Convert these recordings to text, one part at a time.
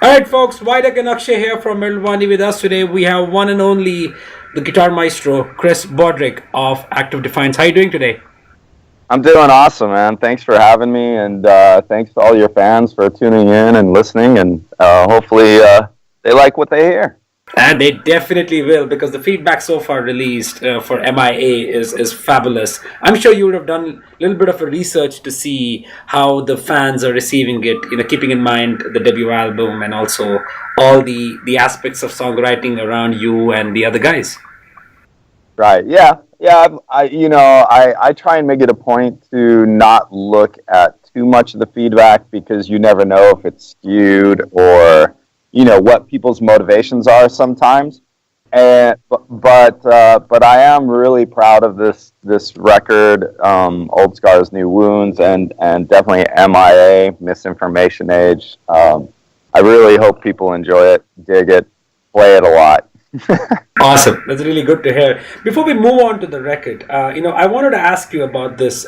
Alright folks, Vitek and Akshay here from Wani with us today. We have one and only the guitar maestro, Chris Broderick of Active Defiance. How are you doing today? I'm doing awesome, man. Thanks for having me, and thanks to all your fans for tuning in and listening, and hopefully they like what they hear. And they definitely will, because the feedback so far released for MIA is fabulous. I'm sure you would have done a little bit of a research to see how the fans are receiving it, keeping in mind the debut album and also all the aspects of songwriting around you and the other guys. Right, yeah. I try and make it a point to not look at too much of the feedback, because you never know if it's skewed or what people's motivations are sometimes. And but I am really proud of this record, Old Scars, New Wounds, and definitely MIA, Misinformation Age. I really hope people enjoy it, dig it, play it a lot. Awesome. That's really good to hear. Before we move on to the record, I wanted to ask you about this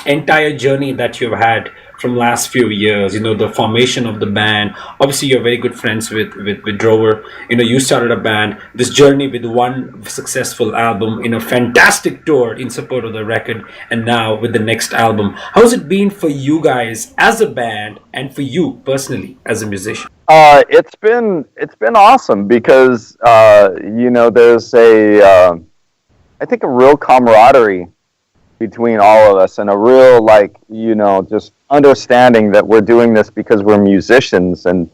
entire journey that you've had from last few years, the formation of the band. Obviously, you're very good friends with Drover. You started a band, this journey with one successful album, fantastic tour in support of the record, and now with the next album. How's it been for you guys as a band and for you personally as a musician? It's been awesome, because there's I think a real camaraderie between all of us, and a real just understanding that we're doing this because we're musicians and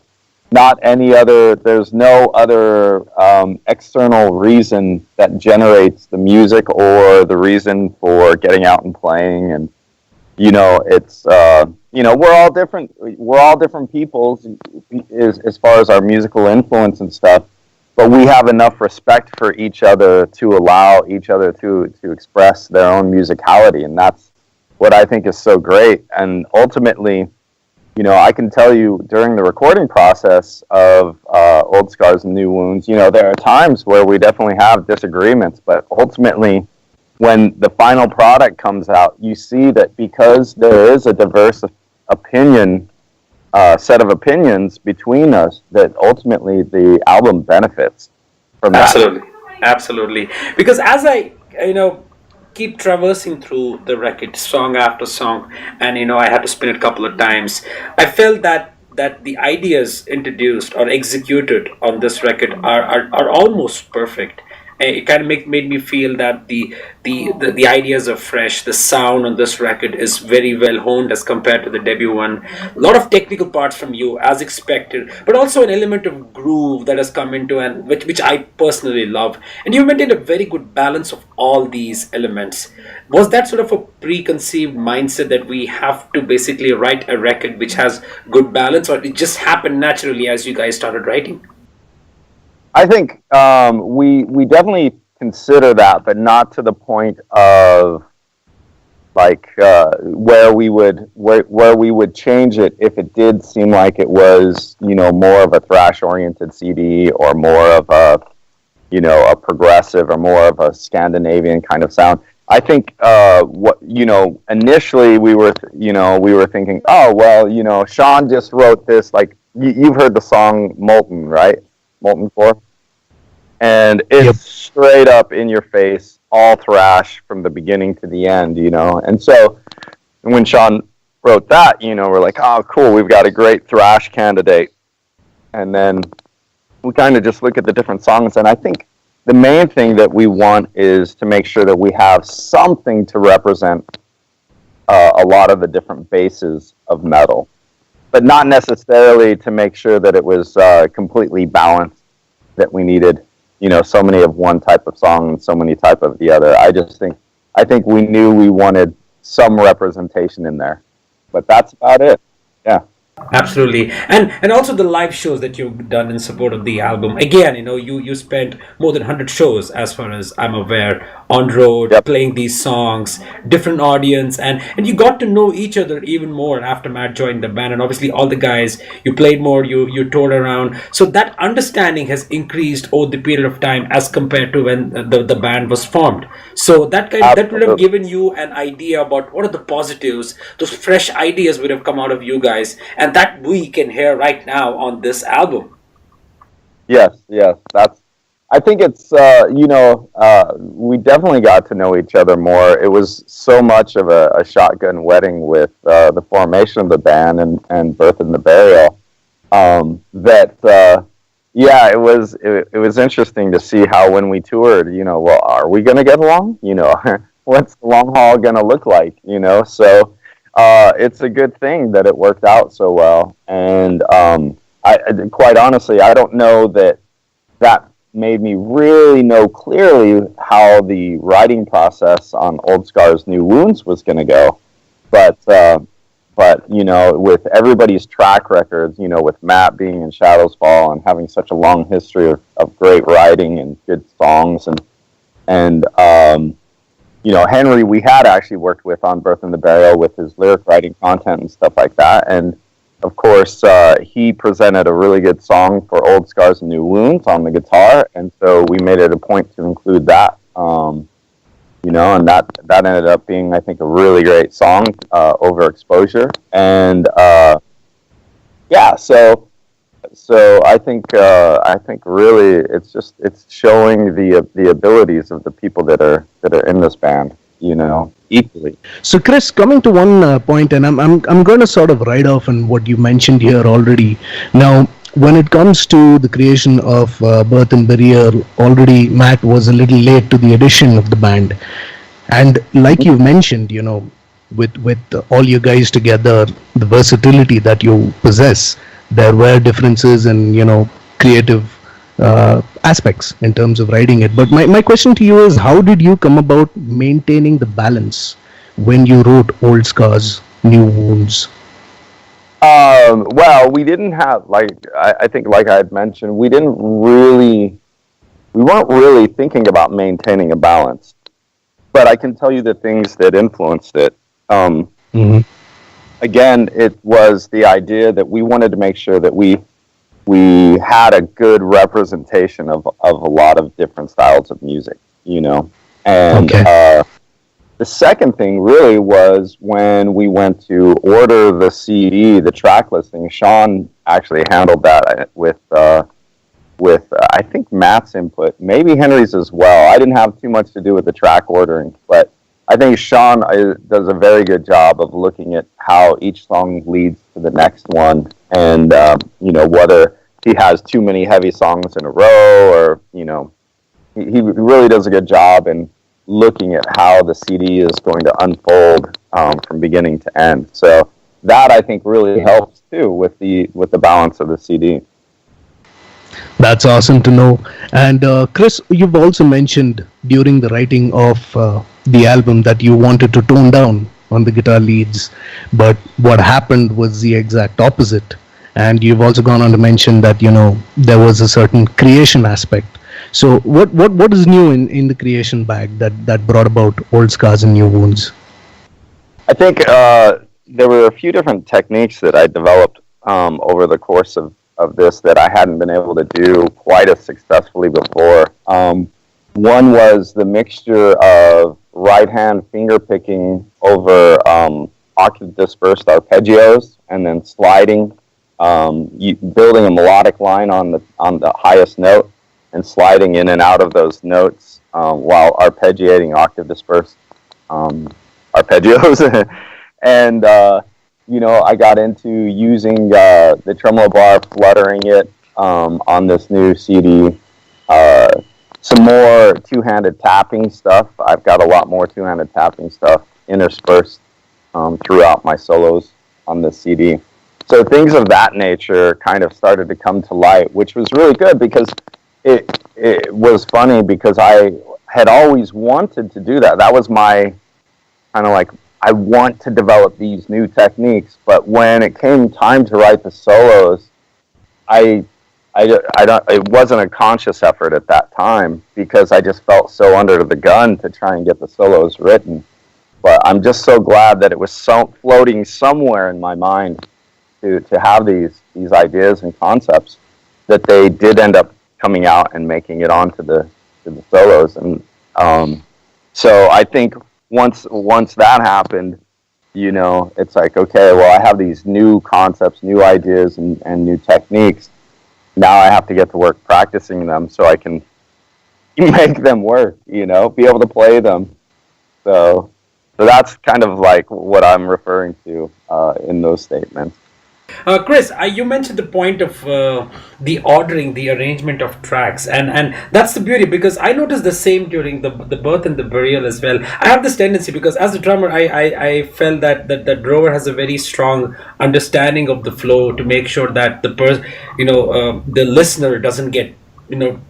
not there's no other external reason that generates the music or the reason for getting out and playing. And it's we're all different people as far as our musical influence and stuff, but we have enough respect for each other to allow each other to express their own musicality, and that's what I think is so great. And ultimately, I can tell you, during the recording process of Old Scars and New Wounds, there are times where we definitely have disagreements, but ultimately, when the final product comes out, you see that because there is a diverse set of opinions between us, that ultimately the album benefits from that. Absolutely. Because as I keep traversing through the record, song after song, and I had to spin it a couple of times, I felt that the ideas introduced or executed on this record are almost perfect. It kind of made me feel that the ideas are fresh. The sound on this record is very well honed as compared to the debut one. A lot of technical parts from you, as expected, but also an element of groove that has come into, and which I personally love. And you maintained a very good balance of all these elements. Was that sort of a preconceived mindset that we have to basically write a record which has good balance, or it just happened naturally as you guys started writing? I think we definitely consider that, but not to the point of where we would change it if it did seem like it was more of a thrash oriented CD, or more of a progressive, or more of a Scandinavian kind of sound. I think initially we were thinking, oh well, Sean just wrote this, you've heard the song Molten, right? Molten Core, and it's straight up in your face, all thrash from the beginning to the end, and so when Sean wrote that, we're like, oh cool, we've got a great thrash candidate. And then we kind of just look at the different songs, and I think the main thing that we want is to make sure that we have something to represent a lot of the different bases of metal, but not necessarily to make sure that it was completely balanced, that we needed, so many of one type of song and so many type of the other. I think we knew we wanted some representation in there, but that's about it. Yeah. Absolutely. And also the live shows that you've done in support of the album. Again, you spent more than 100 shows, as far as I'm aware, on road, playing these songs, different audience, and you got to know each other even more after Matt joined the band. And obviously all the guys, you played more, you toured around. So that understanding has increased over the period of time as compared to when the band was formed. So that would have given you an idea about what are the positives. Those fresh ideas would have come out of you guys. And and that we can hear right now on this album. Yes, yes. I think it's, we definitely got to know each other more. It was so much of a shotgun wedding with the formation of the band and Birth and the Burial, yeah, it was interesting to see how when we toured, well, are we going to get along? What's the long haul going to look like? So it's a good thing that it worked out so well. And quite honestly, I don't know that made me really know clearly how the writing process on Old Scars, New Wounds was going to go. But with everybody's track records, with Matt being in Shadows Fall and having such a long history of great writing and good songs, and Henry, we had actually worked with on Birth and the Burial with his lyric writing content and stuff like that, and of course, he presented a really good song for Old Scars and New Wounds on the guitar, and so we made it a point to include that. And that ended up being, I think, a really great song, Overexposure. And so I think really it's showing the abilities of the people that are in this band, equally. So, Chris, coming to one point, and I'm going to sort of ride off on what you mentioned here already. Now, when it comes to the creation of Birth and Burial, already Matt was a little late to the addition of the band, and like you mentioned, with all you guys together, the versatility that you possess, there were differences in creative aspects in terms of writing it. But my question to you is, how did you come about maintaining the balance when you wrote Old Scars, New Wounds? Well, we didn't have, I think like I had mentioned, we weren't really thinking about maintaining a balance. But I can tell you the things that influenced it. Again, it was the idea that we wanted to make sure that we had a good representation of a lot of different styles of music, And okay. The second thing really was when we went to order the CD, the track listing. Sean actually handled that with I think Matt's input, maybe Henry's as well. I didn't have too much to do with the track ordering, but I think Sean does a very good job of looking at how each song leads to the next one, and whether he has too many heavy songs in a row, or he really does a good job in looking at how the CD is going to unfold from beginning to end. So that, I think, really helps too with the balance of the CD. That's awesome to know. And Chris, you've also mentioned during the writing of the album that you wanted to tone down on the guitar leads, but what happened was the exact opposite. And you've also gone on to mention that there was a certain creation aspect. So what is new in the creation bag that brought about Old Scars and New Wounds? I think there were a few different techniques that I developed over the course of this that I hadn't been able to do quite as successfully before. One was the mixture of right-hand finger picking over octave dispersed arpeggios, and then sliding, building a melodic line on the highest note, and sliding in and out of those notes while arpeggiating octave dispersed arpeggios. And I got into using the tremolo bar, fluttering it on this new CD. Some more two-handed tapping stuff. I've got a lot more two-handed tapping stuff interspersed throughout my solos on this CD. So things of that nature kind of started to come to light, which was really good because it was funny because I had always wanted to do that. That was my kind of like, I want to develop these new techniques, but when it came time to write the solos, it wasn't a conscious effort at that time because I just felt so under the gun to try and get the solos written. But I'm just so glad that it was floating somewhere in my mind to have these ideas and concepts, that they did end up coming out and making it onto the solos. And so I think once that happened, it's like, okay, well, I have these new concepts, new ideas, and new techniques. Now I have to get to work practicing them so I can make them work, be able to play them. So that's kind of like what I'm referring to in those statements. Chris, you mentioned the point of the ordering, the arrangement of tracks, and that's the beauty, because I noticed the same during the birth and the burial as well. I have this tendency, because as a drummer, I felt that Drover has a very strong understanding of the flow to make sure that the listener doesn't get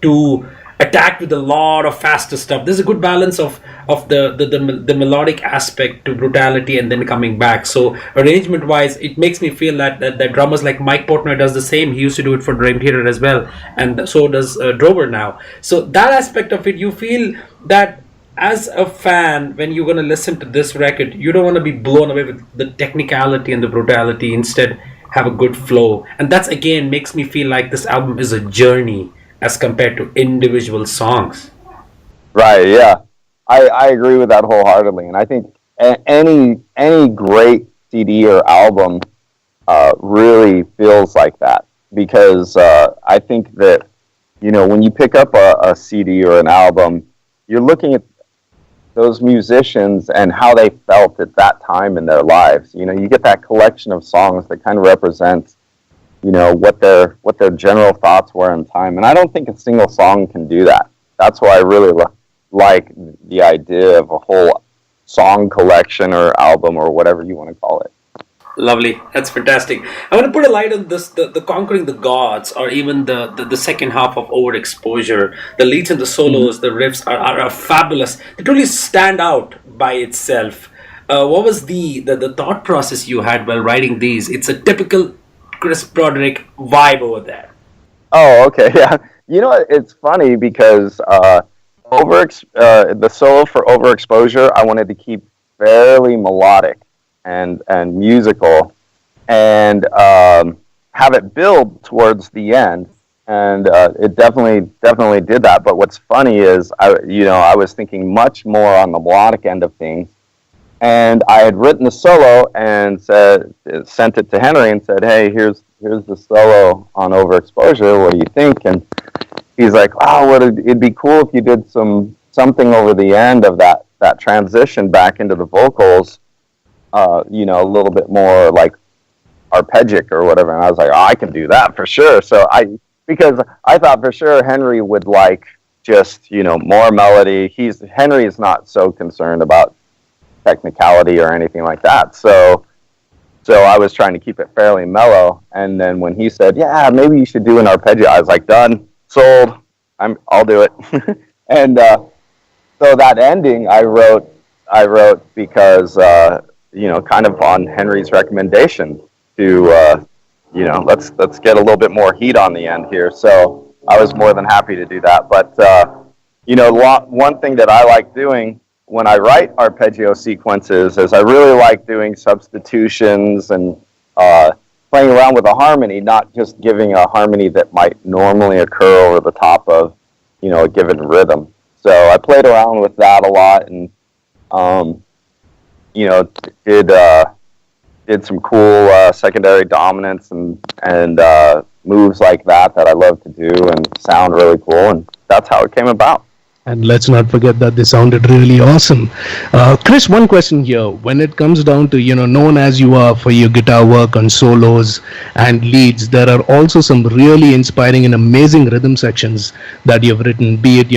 too attacked with a lot of faster stuff. There's a good balance of the melodic aspect to brutality and then coming back. So arrangement wise, it makes me feel that drummers like Mike Portnoy does the same. He used to do it for Dream Theater as well, and so does Drover now. So that aspect of it, you feel that as a fan, when you're going to listen to this record, you don't want to be blown away with the technicality and the brutality. Instead, have a good flow, and that's again makes me feel like this album is a journey as compared to individual songs. Right, yeah. I agree with that wholeheartedly. And I think any great CD or album really feels like that. Because I think that, when you pick up a CD or an album, you're looking at those musicians and how they felt at that time in their lives. You get that collection of songs that kind of represents what their general thoughts were in time. And I don't think a single song can do that. That's why I really like the idea of a whole song collection or album or whatever you want to call it. Lovely. That's fantastic. I want to put a light on this, the Conquering the Gods, or even the second half of Overexposure. The leads and the solos, the riffs are fabulous. They truly stand out by itself. What was the thought process you had while writing these? It's a typical Chris Broderick vibe over there. Oh, okay, yeah. It's funny because the solo for Overexposure, I wanted to keep fairly melodic and musical, and have it build towards the end. And it definitely did that. But what's funny is, I was thinking much more on the melodic end of things. And I had written the solo and sent it to Henry and said, "Hey, here's the solo on Overexposure. What do you think?" And he's like, "Oh, it'd be cool if you did something over the end of that transition back into the vocals, a little bit more like arpeggic or whatever." And I was like, "Oh, I can do that for sure." Because I thought for sure Henry would like just more melody. Henry is not so concerned about technicality or anything like that. So I was trying to keep it fairly mellow. And then when he said, "Yeah, maybe you should do an arpeggio," I was like, "Done, sold. I'll do it." And so that ending I wrote because kind of on Henry's recommendation to let's get a little bit more heat on the end here. So I was more than happy to do that. But one thing that I like doing when I write arpeggio sequences is I really like doing substitutions and playing around with a harmony, not just giving a harmony that might normally occur over the top of, a given rhythm. So I played around with that a lot, and did some cool secondary dominance and moves like that I love to do and sound really cool, and that's how it came about. And let's not forget that they sounded really awesome. Chris, one question here. When it comes down to, known as you are for your guitar work on solos and leads, there are also some really inspiring and amazing rhythm sections that you've written, be it,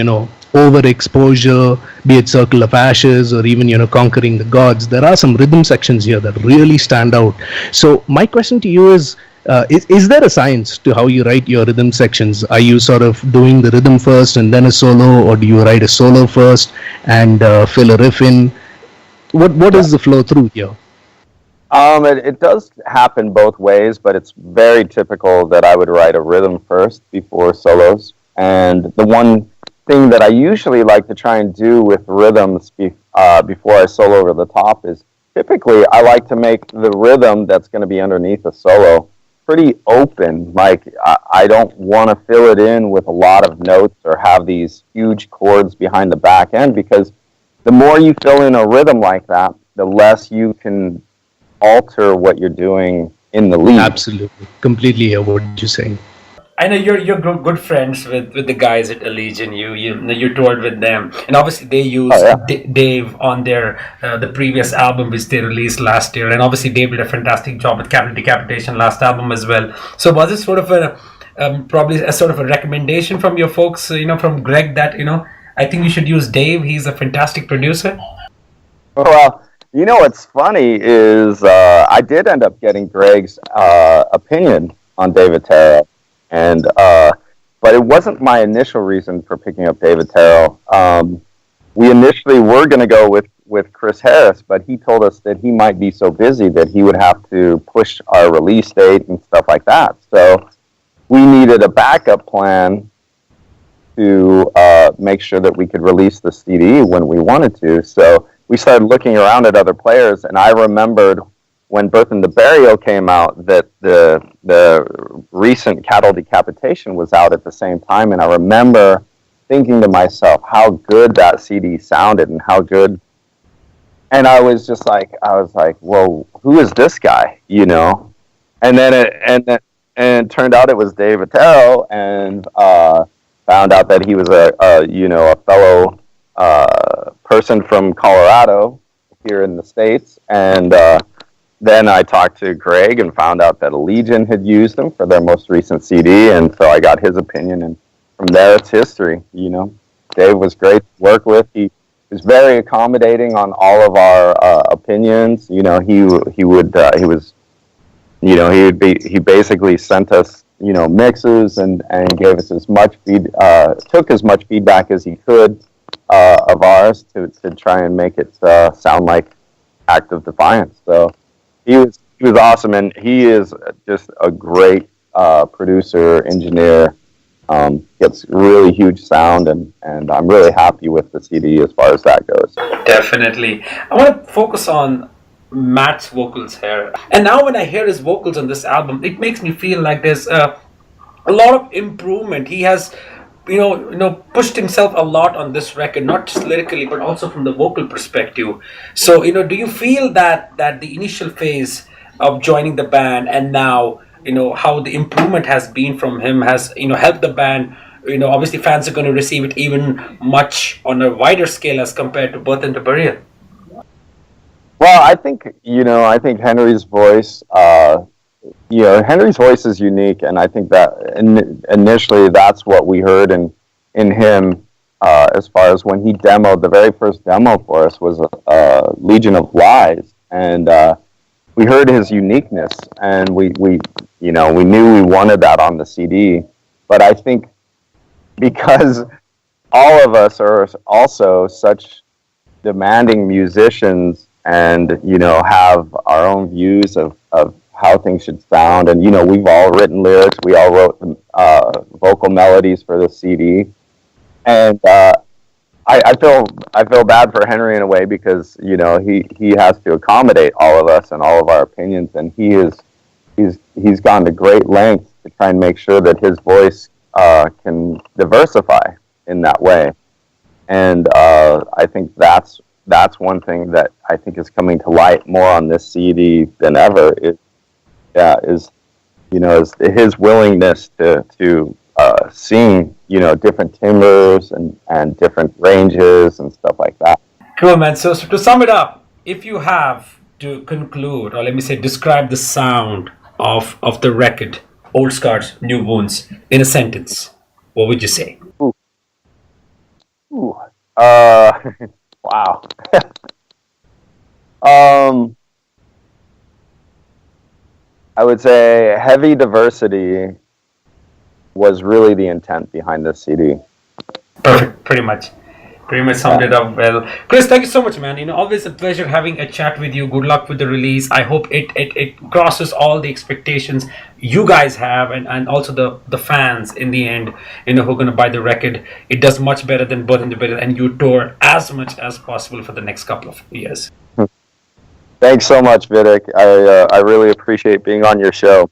Overexposure, be it Circle of Ashes, or even, Conquering the Gods. There are some rhythm sections here that really stand out. So my question to you is there a science to how you write your rhythm sections? Are you sort of doing the rhythm first and then a solo, or do you write a solo first and fill a riff in? What is the flow through here? It does happen both ways, but it's very typical that I would write a rhythm first before solos. And the one thing that I usually like to try and do with rhythms before I solo over the top is typically I like to make the rhythm that's going to be underneath a solo pretty open. Like I don't want to fill it in with a lot of notes or have these huge chords behind the back end, because the more you fill in a rhythm like that, the less you can alter what you're doing in the lead. Absolutely, completely hear what you're saying. I know you're good friends with the guys at Allegiant. You toured with them, and obviously they used Dave on their the previous album which they released last year, and obviously Dave did a fantastic job with Capital Decapitation last album as well. So was it sort of a probably a sort of a recommendation from your folks, from Greg, that I think you should use Dave. He's a fantastic producer. Well, what's funny is I did end up getting Greg's opinion on Dave Otero. And but it wasn't my initial reason for picking up Dave Otero. We initially were going to go with Chris Harris, but he told us that he might be so busy that he would have to push our release date and stuff like that. So we needed a backup plan to make sure that we could release the CD when we wanted to. So we started looking around at other players, and I remembered when Birth and the Burial came out, that the recent Cattle Decapitation was out at the same time, and I remember thinking to myself how good that CD sounded and how good. And I was like, well, who is this guy? And then it turned out it was Dave Otero, and found out that he was a fellow person from Colorado here in the States, and then I talked to Greg and found out that Allegiant had used them for their most recent CD, and so I got his opinion, and from there it's history. Dave was great to work with. He was very accommodating on all of our opinions. He basically sent us mixes and gave us took as much feedback as he could of ours to try and make it sound like Act of Defiance. So he was awesome, and he is just a great producer, engineer. Gets really huge sound, and I'm really happy with the CD as far as that goes. Definitely. I want to focus on Matt's vocals here. And now when I hear his vocals on this album, it makes me feel like there's a lot of improvement. He has pushed himself a lot on this record, not just lyrically, but also from the vocal perspective. So, do you feel that the initial phase of joining the band and now, how the improvement has been from him has, helped the band? Obviously fans are going to receive it even much on a wider scale as compared to Birth and the Burial. Well, I think Henry's voice, Henry's voice is unique, and I think that initially that's what we heard in him as far as when he demoed. The very first demo for us was Legion of Lies, and we heard his uniqueness, and we knew we wanted that on the CD. But I think because all of us are also such demanding musicians and have our own views of how things should sound, and we've all written lyrics, we all wrote vocal melodies for the CD, and I feel bad for Henry in a way, because he has to accommodate all of us and all of our opinions, and he's gone to great lengths to try and make sure that his voice can diversify in that way, and I think that's one thing that I think is coming to light more on this CD than ever. Is his willingness to sing, different timbres and different ranges and stuff like that. Cool, man. So to sum it up, if you have to conclude, or let me say, describe the sound of the record, Old Scars, New Wounds, in a sentence, what would you say? Wow. I would say heavy diversity was really the intent behind this CD. Perfect. Pretty much summed it up well. Chris, thank you so much, man. Always a pleasure having a chat with you. Good luck with the release. I hope it crosses all the expectations you guys have, and also the fans in the end, who are going to buy the record. It does much better than Birth and the Burial, and you tour as much as possible for the next couple of years. Thanks so much, Vitek. I really appreciate being on your show.